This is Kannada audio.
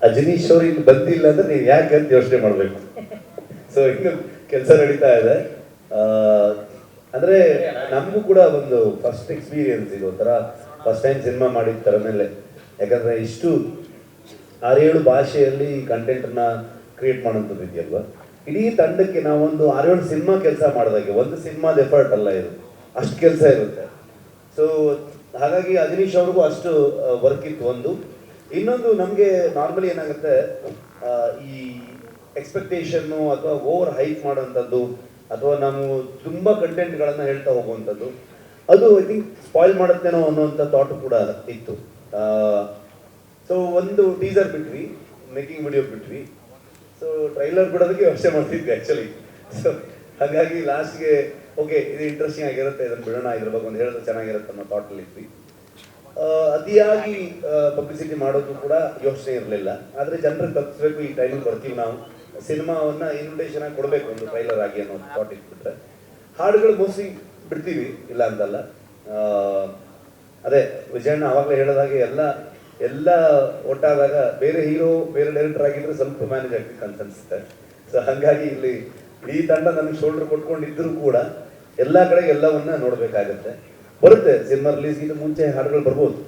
ಅಜನೀಶ್ ಅವ್ರು ಇಲ್ಲಿ ಬಂದಿಲ್ಲ ಅಂದ್ರೆ ನೀವು ಯಾಕೆ ಅಂತ ಯೋಚನೆ ಮಾಡಬೇಕು. ಸೊ ಇನ್ನು ಕೆಲಸ ನಡೀತಾ ಇದೆ. ಅಂದ್ರೆ ನಮಗೂ ಕೂಡ ಒಂದು ಫಸ್ಟ್ ಎಕ್ಸ್ಪೀರಿಯನ್ಸ್ ಇದು, ಒಂಥರ ಫಸ್ಟ್ ಟೈಮ್ ಸಿನಿಮಾ ಮಾಡಿದ ಥರನಲ್ಲೇ. ಯಾಕಂದ್ರೆ ಇಷ್ಟು 6-7 ಭಾಷೆಯಲ್ಲಿ ಕಂಟೆಂಟನ್ನ ಕ್ರಿಯೇಟ್ ಮಾಡೋಂಥದ್ದು ಇದೆಯಲ್ವಾ. ಇಡೀ ತಂಡಕ್ಕೆ ನಾವೊಂದು 6-7 ಸಿನಿಮಾ ಕೆಲಸ ಮಾಡಿದಾಗೆ, ಒಂದು ಸಿನಿಮಾದ ಎಫರ್ಟ್ ಅಲ್ಲ ಇದು, ಅಷ್ಟು ಕೆಲಸ ಇರುತ್ತೆ. ಸೊ ಹಾಗಾಗಿ ಅಜನೀಶ್ ಅವ್ರಿಗೂ ಅಷ್ಟು ವರ್ಕ್ ಇತ್ತು ಒಂದು. ಇನ್ನೊಂದು ನಮಗೆ ನಾರ್ಮಲಿ ಏನಾಗುತ್ತೆ, ಈ ಎಕ್ಸ್ಪೆಕ್ಟೇಷನ್ನು ಅಥವಾ ಓವರ್ ಹೈಪ್ ಮಾಡೋವಂಥದ್ದು ಅಥವಾ ನಾವು ತುಂಬ ಕಂಟೆಂಟ್ಗಳನ್ನು ಹೇಳ್ತಾ ಹೋಗುವಂಥದ್ದು, ಅದು ಐ ಥಿಂಕ್ ಸ್ಪಾಯ್ಲ್ ಮಾಡುತ್ತೇನೋ ಅನ್ನೋವಂಥ ಥಾಟು ಕೂಡ ಇತ್ತು. ಸೊ ಒಂದು ಟೀಸರ್ ಬಿಟ್ವಿ, ಮೇಕಿಂಗ್ ವಿಡಿಯೋ ಬಿಟ್ವಿ. ಸೊ ಟ್ರೈಲರ್ ಬಿಡೋದಕ್ಕೆ ಯೋಚನೆ ಮಾಡ್ತಿದ್ವಿ ಆ್ಯಕ್ಚುಲಿ. ಸೊ ಹಾಗಾಗಿ ಲಾಸ್ಟ್ಗೆ ಓಕೆ ಇದು ಇಂಟ್ರೆಸ್ಟಿಂಗ್ ಆಗಿರುತ್ತೆ, ಇದನ್ನು ಬಿಡೋಣ, ಇದ್ರ ಬಗ್ಗೆ ಒಂದು ಹೇಳಿದ್ರೆ ಚೆನ್ನಾಗಿರುತ್ತೆ ಅನ್ನೋ ಥಾಟಲ್ಲಿ ಇದ್ವಿ. ಅತಿಯಾಗಿ ಪಬ್ಲಿಸಿಟಿ ಮಾಡೋದು ಕೂಡ ಯೋಚನೆ ಇರಲಿಲ್ಲ. ಆದರೆ ಜನರಿಗೆ ತಪ್ಪಿಸ್ಬೇಕು, ಈ ಟೈಮಿಗೆ ಬರ್ತೀವಿ ನಾವು, ಸಿನಿಮಾವನ್ನು ಇನ್ವಿಟೇಷನ್ ಆಗಿ ಕೊಡಬೇಕು ಒಂದು ಟ್ರೈಲರ್ ಆಗಿ ಅನ್ನೋ ಥಾಟ್ ಇಟ್ಬಿಟ್ರೆ. ಹಾಡುಗಳು ಮೋಸ್ಟ್ಲಿ ಬಿಡ್ತೀವಿ, ಇಲ್ಲ ಅಂತಲ್ಲ. ಅದೇ ವಿಜಯಣ್ಣ ಆವಾಗಲೇ ಹೇಳಿದಾಗೆ ಎಲ್ಲ ಒಟ್ಟಾದಾಗ ಬೇರೆ ಹೀರೋ ಬೇರೆ ಡೈರೆಕ್ಟರ್ ಆಗಿದ್ರೆ ಸ್ವಲ್ಪ ಮ್ಯಾನೇಜ್ ಆಗ್ತಿತ್ತು ಅಂತ ಅನ್ಸುತ್ತೆ. ಸೊ ಹಾಗಾಗಿ ಇಲ್ಲಿ ಈ ತಂಡ ನನಗೆ ಶೋಲ್ಡರ್ ಕೊಟ್ಕೊಂಡಿದ್ದರೂ ಕೂಡ ಎಲ್ಲ ಕಡೆ ಎಲ್ಲವನ್ನ ನೋಡಬೇಕಾಗತ್ತೆ. ಬರುತ್ತೆ ಸಿನಿಮಾ ರಿಲೀಸ್ಗಿಂತ ಮುಂಚೆ ಹಾಡುಗಳು ಬರ್ಬೋದು.